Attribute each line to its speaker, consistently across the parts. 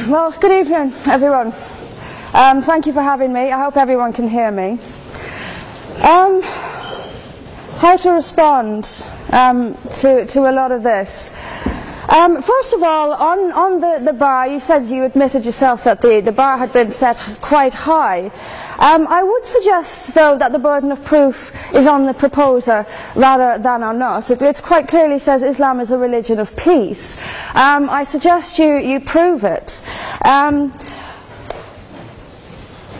Speaker 1: Well, good evening, everyone. Thank you for having me. I hope everyone can hear me. How to respond to a lot of this. First of all, on the bar, you said you admitted yourself that the bar had been set quite high. I would suggest, though, that the burden of proof is on the proposer rather than on us. It quite clearly says Islam is a religion of peace. I suggest you prove it.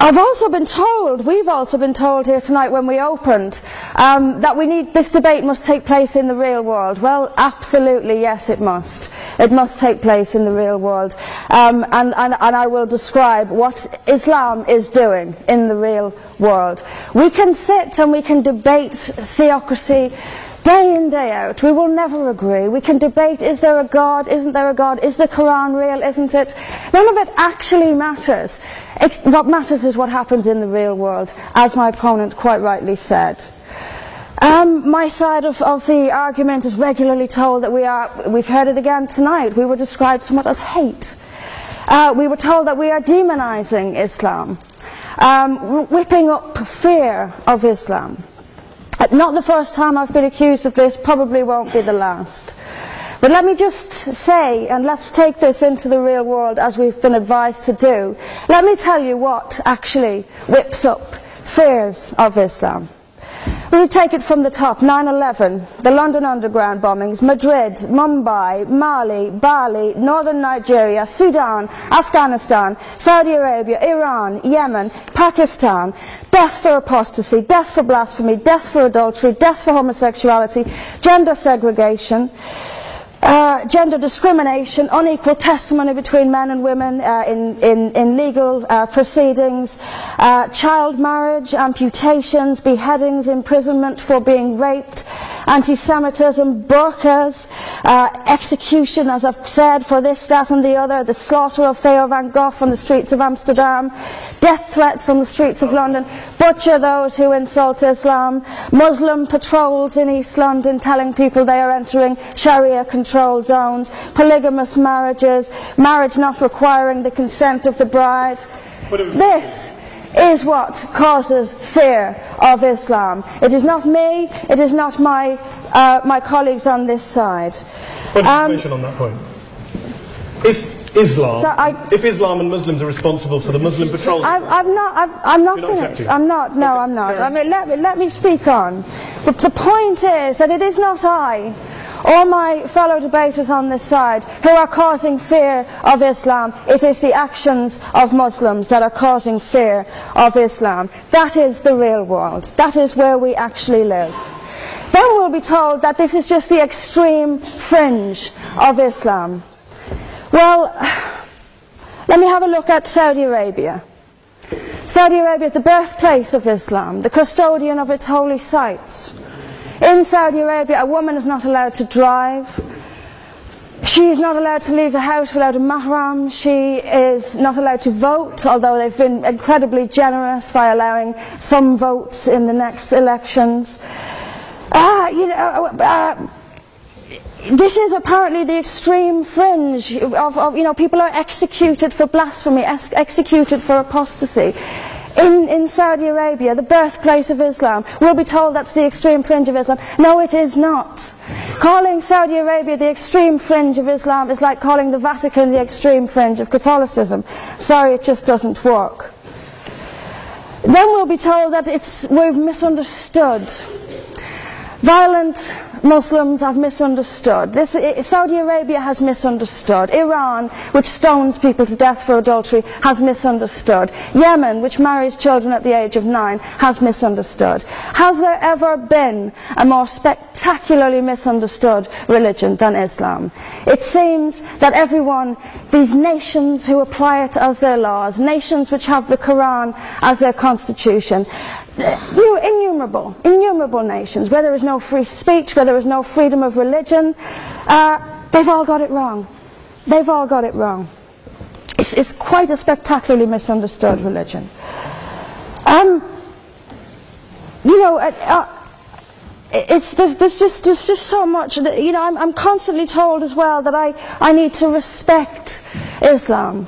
Speaker 1: We've also been told here tonight when we opened, that this debate must take place in the real world. Well, absolutely, yes, it must. It must take place in the real world. And I will describe what Islam is doing in the real world. We can sit and we can debate theocracy day in, day out. We will never agree. We can debate, is there a God, isn't there a God, is the Quran real, isn't it? None of it actually matters. What matters is what happens in the real world, as my opponent quite rightly said. My side of the argument is regularly told that we've heard it again tonight, we were described somewhat as hate. We were told that we are demonizing Islam, whipping up fear of Islam. Not the first time I've been accused of this, probably won't be the last. But let me just say, and let's take this into the real world as we've been advised to do, let me tell you what actually whips up fears of Islam. We take it from the top: 9/11, the London Underground bombings, Madrid, Mumbai, Mali, Bali, northern Nigeria, Sudan, Afghanistan, Saudi Arabia, Iran, Yemen, Pakistan, death for apostasy, death for blasphemy, death for adultery, death for homosexuality, gender segregation, gender discrimination, unequal testimony between men and women in legal proceedings, child marriage, amputations, beheadings, imprisonment for being raped, anti-Semitism, burqas, execution, as I've said, for this, that and the other, the slaughter of Theo van Gogh on the streets of Amsterdam, death threats on the streets of London, butcher those who insult Islam, Muslim patrols in East London telling people they are entering Sharia controlled zones, polygamous marriages, marriage not requiring the consent of the bride. This is what causes fear of Islam. It is not me, it is not my colleagues on this side.
Speaker 2: What information on that point? If Islam and Muslims are responsible for the Muslim patrols,
Speaker 1: I'm not finished. I'm not. No, I'm not. I mean, let me speak on. But the point is that it is not I or my fellow debaters on this side who are causing fear of Islam. It is the actions of Muslims that are causing fear of Islam. That is the real world. That is where we actually live. Then we'll be told that this is just the extreme fringe of Islam. Well, let me have a look at Saudi Arabia. Saudi Arabia, the birthplace of Islam, the custodian of its holy sites. In Saudi Arabia, a woman is not allowed to drive. She is not allowed to leave the house without a mahram. She is not allowed to vote, although they've been incredibly generous by allowing some votes in the next elections. This is apparently the extreme fringe of people are executed for blasphemy, executed for apostasy. In Saudi Arabia, the birthplace of Islam, we'll be told that's the extreme fringe of Islam. No, it is not. Calling Saudi Arabia the extreme fringe of Islam is like calling the Vatican the extreme fringe of Catholicism. Sorry, it just doesn't work. Then we'll be told that we've misunderstood. Violent Muslims have misunderstood. Saudi Arabia has misunderstood. Iran, which stones people to death for adultery, has misunderstood. Yemen, which marries children at the age of 9, has misunderstood. Has there ever been a more spectacularly misunderstood religion than Islam? It seems that these nations who apply it as their laws, nations which have the Quran as their constitution, innumerable nations, where there is no free speech, where there is no freedom of religion, they've all got it wrong. They've all got it wrong. It's quite a spectacularly misunderstood religion. There's just so much that, I'm constantly told as well that I need to respect Islam.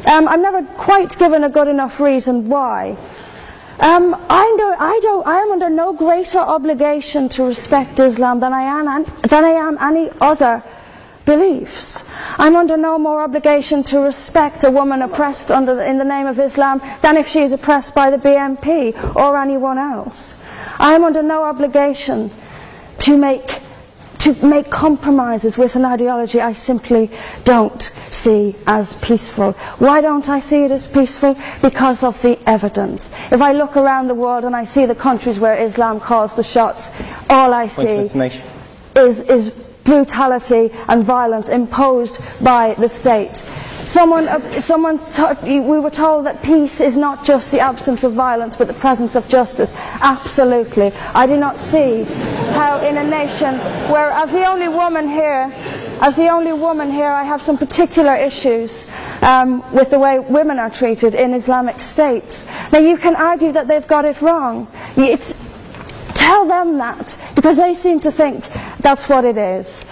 Speaker 1: I'm never quite given a good enough reason why. I am under no greater obligation to respect Islam than I am any other beliefs. I'm under no more obligation to respect a woman oppressed in the name of Islam than if she is oppressed by the BNP or anyone else. I am under no obligation to make compromises with an ideology I simply don't see as peaceful. Why don't I see it as peaceful? Because of the evidence. If I look around the world and I see the countries where Islam calls the shots, all I see is brutality and violence imposed by the state. We were told that peace is not just the absence of violence but the presence of justice. Absolutely. I do not see how in a nation where, as the only woman here, I have some particular issues with the way women are treated in Islamic states. Now you can argue that they've got it wrong. Tell them that, because they seem to think that's what it is.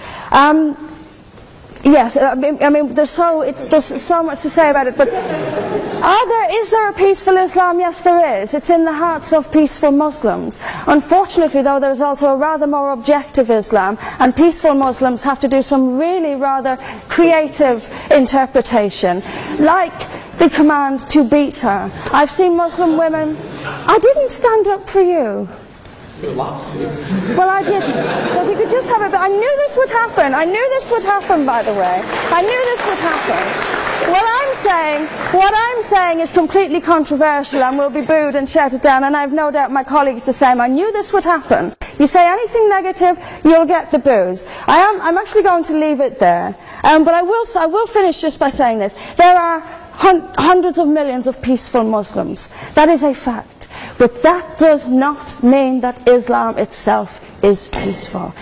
Speaker 1: Yes, I mean, there's so much to say about it, but is there a peaceful Islam? Yes, there is. It's in the hearts of peaceful Muslims. Unfortunately, though, there's also a rather more objective Islam, and peaceful Muslims have to do some really rather creative interpretation, like the command to beat her. I've seen Muslim women. I didn't stand up for you.
Speaker 3: You're allowed to.
Speaker 1: Well, I didn't. So if you could just have it. But I knew this would happen. I knew this would happen, by the way. I knew this would happen. What I'm saying is completely controversial and will be booed and shouted down, and I have no doubt my colleagues the same. I knew this would happen. You say anything negative, you'll get the boos. I'm actually going to leave it there. But I will finish just by saying this. There are hundreds of millions of peaceful Muslims. That is a fact. But that does not mean that Islam itself is peaceful.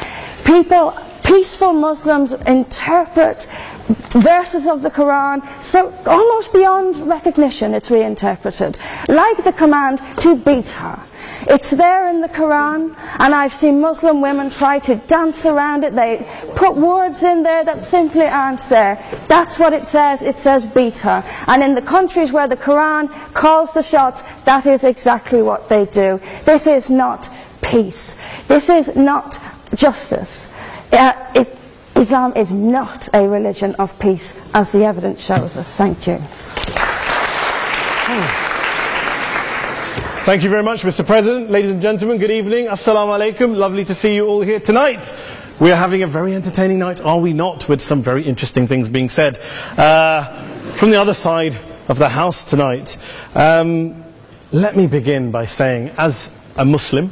Speaker 1: Peaceful Muslims interpret verses of the Quran so almost beyond recognition it's reinterpreted. Like the command to beat her. It's there in the Quran, and I've seen Muslim women try to dance around it. They put words in there that simply aren't there. That's what it says. It says beat her. And in the countries where the Quran calls the shots, that is exactly what they do. This is not peace. This is not justice. Islam is not a religion of peace, as the evidence shows us. Thank you.
Speaker 2: Thank you very much, Mr. President. Ladies and gentlemen, good evening. Assalamu alaikum. Lovely to see you all here tonight. We are having a very entertaining night, are we not, with some very interesting things being said from the other side of the house tonight. Let me begin by saying, as a Muslim,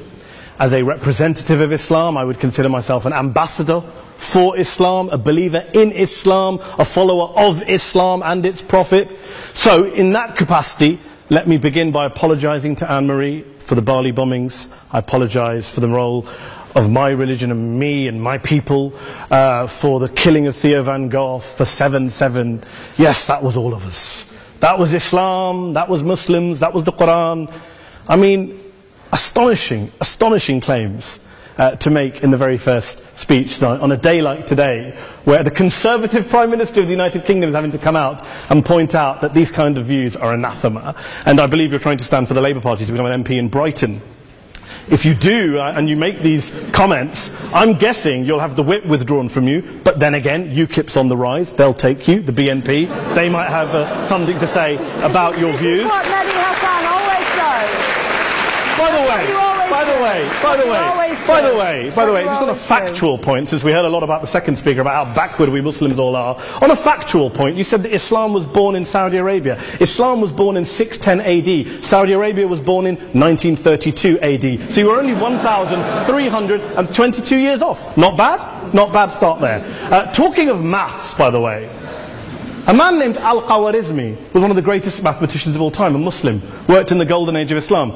Speaker 2: as a representative of Islam, I would consider myself an ambassador for Islam, a believer in Islam, a follower of Islam and its Prophet. So, in that capacity, let me begin by apologising to Anne-Marie for the Bali bombings. I apologise for the role of my religion and me and my people, for the killing of Theo van Gogh, for 7/7. Yes, that was all of us. That was Islam, that was Muslims, that was the Quran. I mean, astonishing claims to make in the very first speech on a day like today, where the Conservative Prime Minister of the United Kingdom is having to come out and point out that these kind of views are anathema. And I believe you're trying to stand for the Labour Party to become an MP in Brighton. If you do, and you make these comments, I'm guessing you'll have the whip withdrawn from you, but then again, UKIP's on the rise, they'll take you, the BNP, they might have something to say about your views.
Speaker 1: What Mehdi Hassan always does.
Speaker 2: By the way, just on a factual point, since we heard a lot about the second speaker, about how backward we Muslims all are, on a factual point, you said that Islam was born in Saudi Arabia. Islam was born in 610 AD. Saudi Arabia was born in 1932 AD. So you were only 1,322 years off. Not bad? Not bad start there. Talking of maths, by the way, a man named Al-Khawarizmi was one of the greatest mathematicians of all time, a Muslim, worked in the golden age of Islam.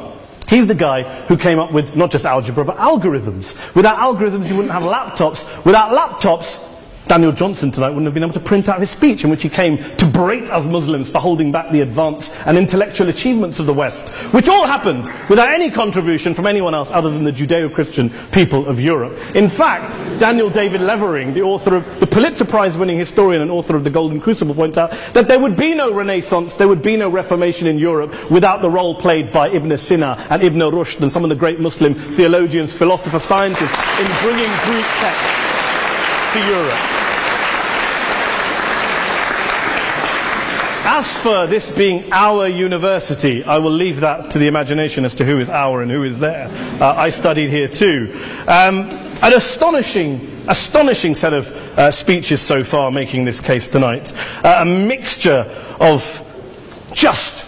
Speaker 2: He's the guy who came up with not just algebra, but algorithms. Without algorithms, you wouldn't have laptops. Without laptops, Daniel Johnson tonight wouldn't have been able to print out his speech in which he came to berate us Muslims for holding back the advance and intellectual achievements of the West, which all happened without any contribution from anyone else other than the Judeo-Christian people of Europe. In fact, Daniel David Levering, the author of the Pulitzer Prize-winning historian and author of The Golden Crucible, points out that there would be no Renaissance, there would be no Reformation in Europe without the role played by Ibn Sina and Ibn Rushd and some of the great Muslim theologians, philosophers, scientists in bringing Greek text to Europe. As for this being our university, I will leave that to the imagination as to who is our and who is there. I studied here too. An astonishing set of speeches so far making this case tonight. A mixture of just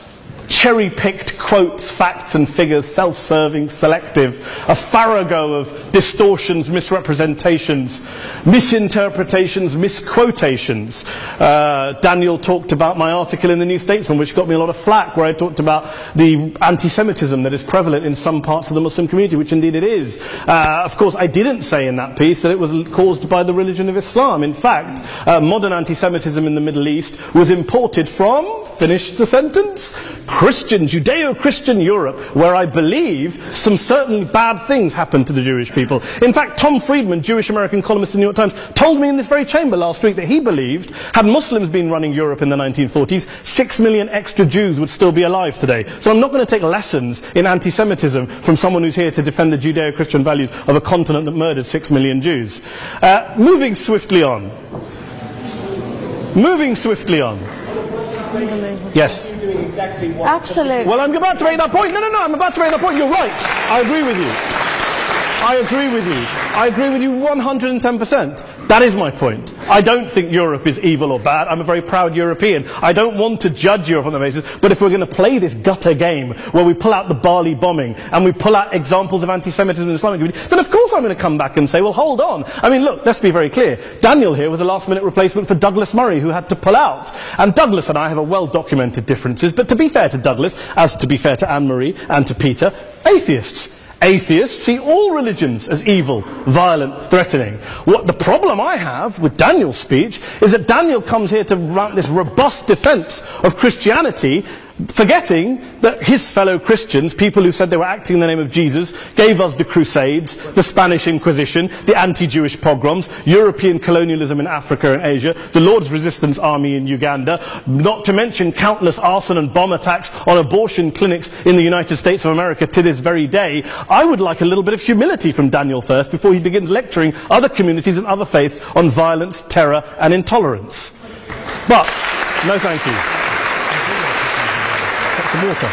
Speaker 2: cherry-picked quotes, facts and figures, self-serving, selective, a farrago of distortions, misrepresentations, misinterpretations, misquotations. Daniel talked about my article in the New Statesman, which got me a lot of flack, where I talked about the anti-Semitism that is prevalent in some parts of the Muslim community, which indeed it is. Of course, I didn't say in that piece that it was caused by the religion of Islam. In fact, modern anti-Semitism in the Middle East was imported from, finish the sentence, Christian, Judeo-Christian Europe, where I believe some certainly bad things happened to the Jewish people. In fact, Tom Friedman, Jewish-American columnist in the New York Times, told me in this very chamber last week that he believed, had Muslims been running Europe in the 1940s, 6 million extra Jews would still be alive today. So I'm not going to take lessons in anti-Semitism from someone who's here to defend the Judeo-Christian values of a continent that murdered 6 million Jews. Moving swiftly on. Yes.
Speaker 1: Absolutely.
Speaker 2: Well, I'm about to make that point. No, I'm about to make that point. You're right. I agree with you. I agree with you 110%. That is my point. I don't think Europe is evil or bad. I'm a very proud European. I don't want to judge Europe on that basis, but if we're going to play this gutter game where we pull out the Bali bombing and we pull out examples of anti-Semitism in the Islamic community, then of course I'm going to come back and say, well, hold on. I mean, look, let's be very clear. Daniel here was a last-minute replacement for Douglas Murray, who had to pull out. And Douglas and I have a well-documented differences, but to be fair to Douglas, as to be fair to Anne-Marie and to Peter, atheists. Atheists see all religions as evil, violent, threatening. What the problem I have with Daniel's speech is that Daniel comes here to run this robust defense of Christianity, forgetting that his fellow Christians, people who said they were acting in the name of Jesus, gave us the Crusades, the Spanish Inquisition, the anti-Jewish pogroms, European colonialism in Africa and Asia, the Lord's Resistance Army in Uganda, not to mention countless arson and bomb attacks on abortion clinics in the United States of America to this very day. I would like a little bit of humility from Daniel first before he begins lecturing other communities and other faiths on violence, terror and intolerance. But, no thank you. Some water.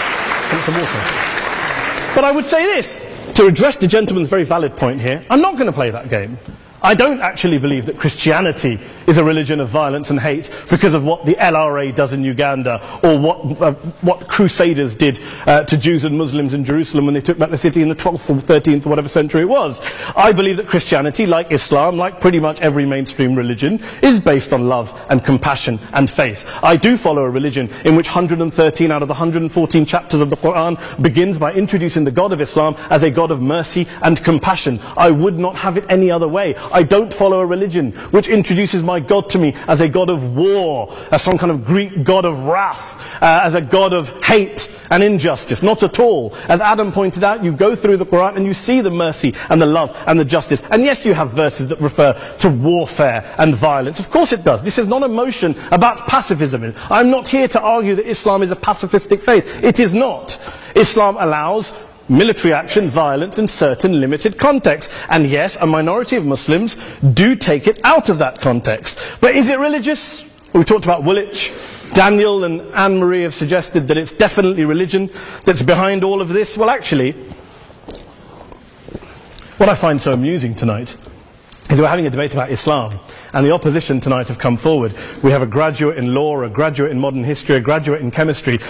Speaker 2: But I would say this, to address the gentleman's very valid point here, I'm not going to play that game. I don't actually believe that Christianity is a religion of violence and hate because of what the LRA does in Uganda or what Crusaders did to Jews and Muslims in Jerusalem when they took back the city in the 12th or 13th or whatever century it was. I believe that Christianity, like Islam, like pretty much every mainstream religion, is based on love and compassion and faith. I do follow a religion in which 113 out of the 114 chapters of the Quran begins by introducing the God of Islam as a God of mercy and compassion. I would not have it any other way. I don't follow a religion which introduces my God to me as a God of war, as some kind of Greek God of wrath, as a God of hate and injustice. Not at all. As Adam pointed out, you go through the Quran and you see the mercy and the love and the justice. And yes, you have verses that refer to warfare and violence. Of course it does. This is not a motion about pacifism. I'm not here to argue that Islam is a pacifistic faith. It is not. Islam allows military action, violence in certain limited contexts. And yes, a minority of Muslims do take it out of that context. But is it religious? We talked about Woolwich. Daniel and Anne-Marie have suggested that it's definitely religion that's behind all of this. Well, actually, what I find so amusing tonight is we're having a debate about Islam, and the opposition tonight have come forward. We have a graduate in law, a graduate in modern history, a graduate in chemistry,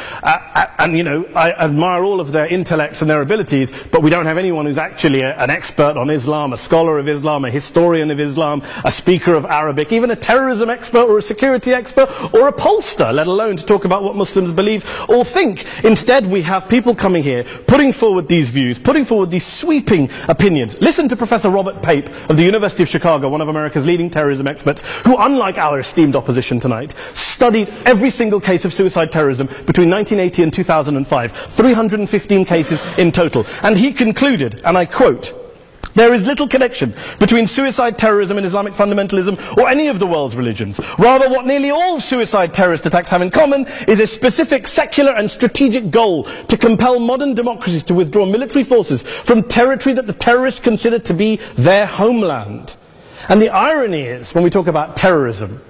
Speaker 2: and you know, I admire all of their intellects and their abilities, but we don't have anyone who's actually an expert on Islam, a scholar of Islam, a historian of Islam, a speaker of Arabic, even a terrorism expert or a security expert or a pollster, let alone to talk about what Muslims believe or think. Instead, we have people coming here, putting forward these views, putting forward these sweeping opinions. Listen to Professor Robert Pape of the University of Chicago, one of America's leading terrorism terrorism experts who, unlike our esteemed opposition tonight, studied every single case of suicide terrorism between 1980 and 2005, 315 cases in total. And he concluded, and I quote, "There is little connection between suicide terrorism and Islamic fundamentalism or any of the world's religions. Rather, what nearly all suicide terrorist attacks have in common is a specific secular and strategic goal to compel modern democracies to withdraw military forces from territory that the terrorists consider to be their homeland." And the irony is, when we talk about terrorism,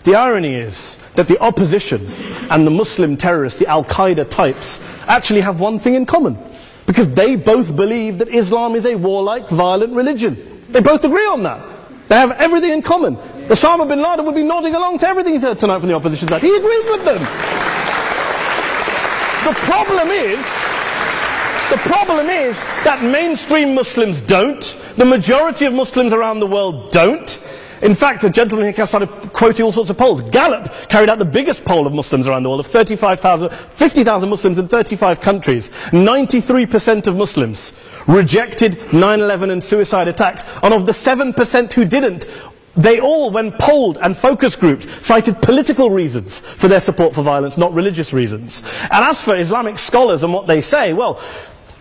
Speaker 2: the irony is that the opposition and the Muslim terrorists, the Al-Qaeda types, actually have one thing in common. Because they both believe that Islam is a warlike, violent religion. They both agree on that. They have everything in common. Osama bin Laden would be nodding along to everything he's heard tonight from the opposition side. He agrees with them. The problem is that mainstream Muslims don't. The majority of Muslims around the world don't. In fact, a gentleman here started quoting all sorts of polls. Gallup carried out the biggest poll of Muslims around the world, of 50,000 Muslims in 35 countries. 93% of Muslims rejected 9/11 and suicide attacks. And of the 7% who didn't, they all, when polled and focus grouped, cited political reasons for their support for violence, not religious reasons. And as for Islamic scholars and what they say, well,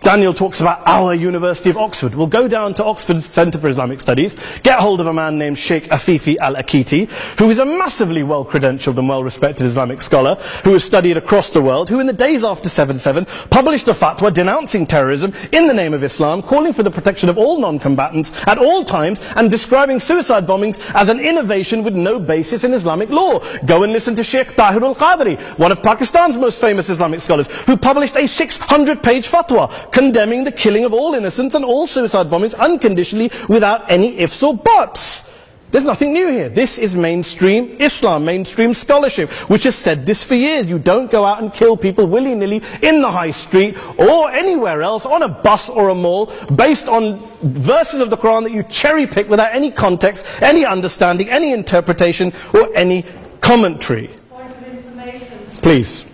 Speaker 2: Daniel talks about our University of Oxford. We'll go down to Oxford Centre for Islamic Studies, get hold of a man named Sheikh Afifi al-Akiti, who is a massively well-credentialed and well-respected Islamic scholar, who has studied across the world, who in the days after 7/7 published a fatwa denouncing terrorism in the name of Islam, calling for the protection of all non-combatants at all times, and describing suicide bombings as an innovation with no basis in Islamic law. Go and listen to Sheikh Tahir al-Qadri, one of Pakistan's most famous Islamic scholars, who published a 600-page fatwa condemning the killing of all innocents and all suicide bombings unconditionally without any ifs or buts. There's nothing new here. This is mainstream Islam, mainstream scholarship, which has said this for years. You don't go out and kill people willy-nilly in the high street or anywhere else, on a bus or a mall, based on verses of the Quran that you cherry-pick without any context, any understanding, any interpretation, or any commentary.
Speaker 1: Point of information.
Speaker 2: Please.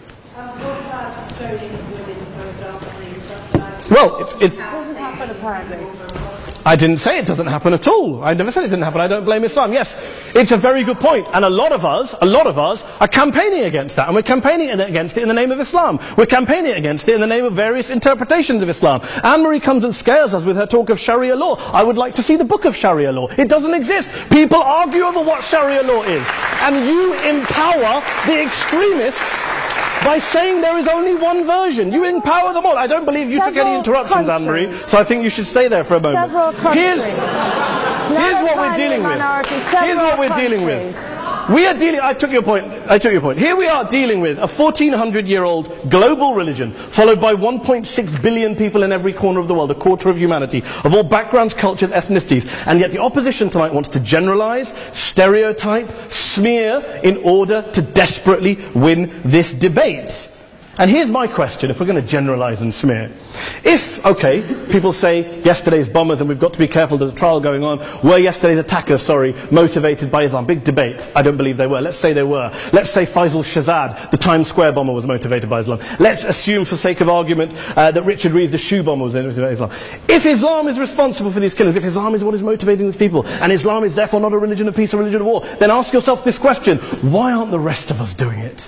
Speaker 2: Well, it
Speaker 1: doesn't happen apparently.
Speaker 2: I didn't say it doesn't happen at all. I never said it didn't happen. I don't blame Islam. Yes, it's a very good point. And a lot of us are campaigning against that. And we're campaigning against it in the name of Islam. We're campaigning against it in the name of various interpretations of Islam. Anne-Marie comes and scares us with her talk of Sharia law. I would like to see the book of Sharia law. It doesn't exist. People argue over what Sharia law is. And you empower the extremists by saying there is only one version. You empower them all. I don't believe you took any interruptions, Anne-Marie, so I think you should stay there for a moment. Here's what we're dealing with. Here's what we're dealing with. We are dealing, I took your point. Here we are dealing with a 1400-year-old global religion, followed by 1.6 billion people in every corner of the world, a quarter of humanity, of all backgrounds, cultures, ethnicities. And yet the opposition tonight wants to generalize, stereotype, smear, in order to desperately win this debate. And here's my question, if we're going to generalize and smear. If, okay, people say yesterday's bombers, and we've got to be careful, there's a trial going on, were yesterday's attackers, motivated by Islam? Big debate. I don't believe they were. Let's say they were. Let's say Faisal Shahzad, the Times Square bomber, was motivated by Islam. Let's assume, for sake of argument, that Richard Reeves, the shoe bomber, was motivated by Islam. If Islam is responsible for these killings, if Islam is what is motivating these people, and Islam is therefore not a religion of peace, a religion of war, then ask yourself this question: why aren't the rest of us doing it?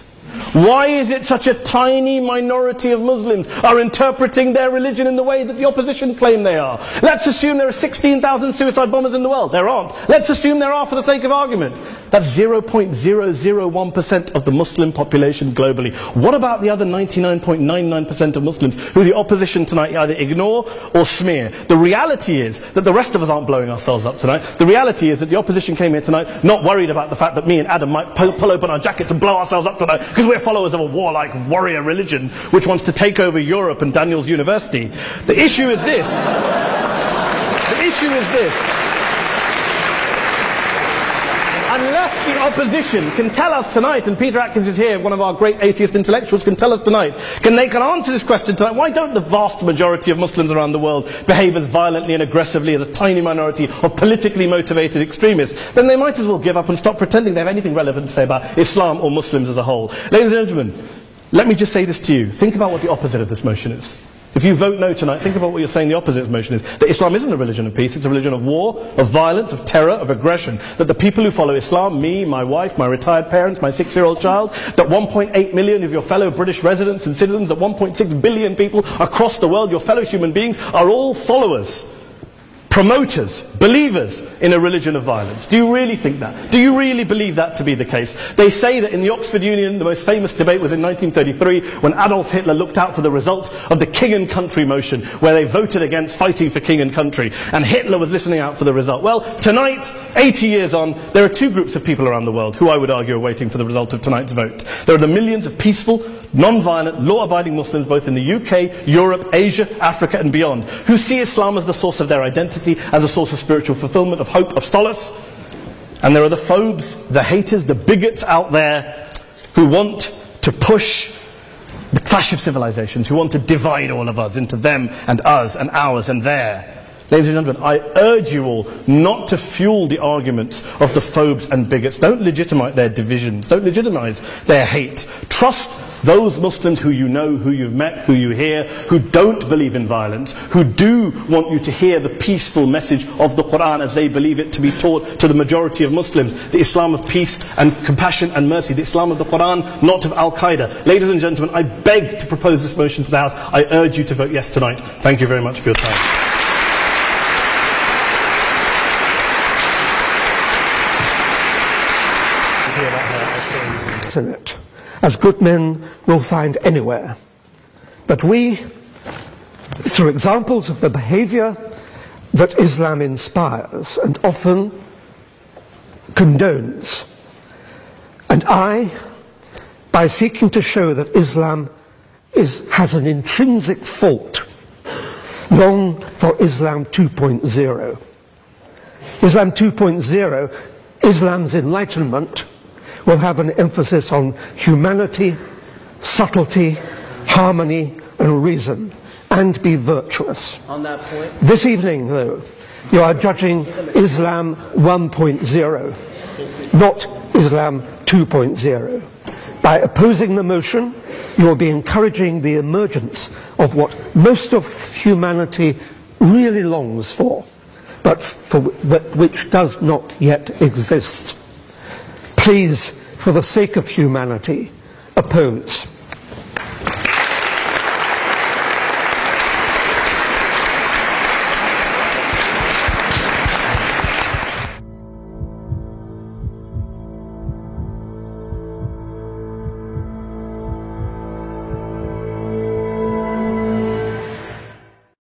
Speaker 2: Why is it such a tiny minority of Muslims are interpreting their religion in the way that the opposition claim they are? Let's assume there are 16,000 suicide bombers in the world. There aren't. Let's assume there are for the sake of argument. That's 0.001% of the Muslim population globally. What about the other 99.99% of Muslims who the opposition tonight either ignore or smear? The reality is that the rest of us aren't blowing ourselves up tonight. The reality is that the opposition came here tonight not worried about the fact that me and Adam might pull open our jackets and blow ourselves up tonight because we're followers of a warlike warrior religion which wants to take over Europe and Daniel's university. The issue is this. Unless the opposition can tell us tonight, and Peter Atkins is here, one of our great atheist intellectuals, can tell us tonight, they can answer this question tonight: why don't the vast majority of Muslims around the world behave as violently and aggressively as a tiny minority of politically motivated extremists? Then they might as well give up and stop pretending they have anything relevant to say about Islam or Muslims as a whole. Ladies and gentlemen, let me just say this to you. Think about what the opposite of this motion is. If you vote no tonight, think about what you're saying the opposite motion is. That Islam isn't a religion of peace, it's a religion of war, of violence, of terror, of aggression. That the people who follow Islam, me, my wife, my retired parents, my 6-year-old child, that 1.8 million of your fellow British residents and citizens, that 1.6 billion people across the world, your fellow human beings, are all followers, promoters, believers in a religion of violence. Do you really think that? Do you really believe that to be the case? They say that in the Oxford Union, the most famous debate was in 1933, when Adolf Hitler looked out for the result of the King and Country motion, where they voted against fighting for King and Country, and Hitler was listening out for the result. Well, tonight, 80 years on, there are two groups of people around the world who I would argue are waiting for the result of tonight's vote. There are the millions of peaceful, non-violent, law-abiding Muslims both in the UK, Europe, Asia, Africa and beyond, who see Islam as the source of their identity, as a source of spiritual fulfillment, of hope, of solace. And there are the phobes, the haters, the bigots out there who want to push the clash of civilizations, who want to divide all of us into them and us and ours and their. Ladies and gentlemen, I urge you all not to fuel the arguments of the phobes and bigots. Don't legitimize their divisions. Don't legitimize their hate. Trust those Muslims who you know, who you've met, who you hear, who don't believe in violence, who do want you to hear the peaceful message of the Quran as they believe it to be taught to the majority of Muslims. The Islam of peace and compassion and mercy. The Islam of the Quran, not of Al-Qaeda. Ladies and gentlemen, I beg to propose this motion to the House. I urge you to vote yes tonight. Thank you very much for your time.
Speaker 3: In it, as good men will find anywhere. But we, through examples of the behavior that Islam inspires and often condones, and I, by seeking to show that Islam has an intrinsic fault, long for Islam 2.0. Islam 2.0, Islam's enlightenment, will have an emphasis on humanity, subtlety, harmony and reason, and be virtuous.
Speaker 4: On that point,
Speaker 3: this evening, though, you are judging Islam 1.0, not Islam 2.0. By opposing the motion, you will be encouraging the emergence of what most of humanity really longs for, but for which does not yet exist. Please, for the sake of humanity, oppose.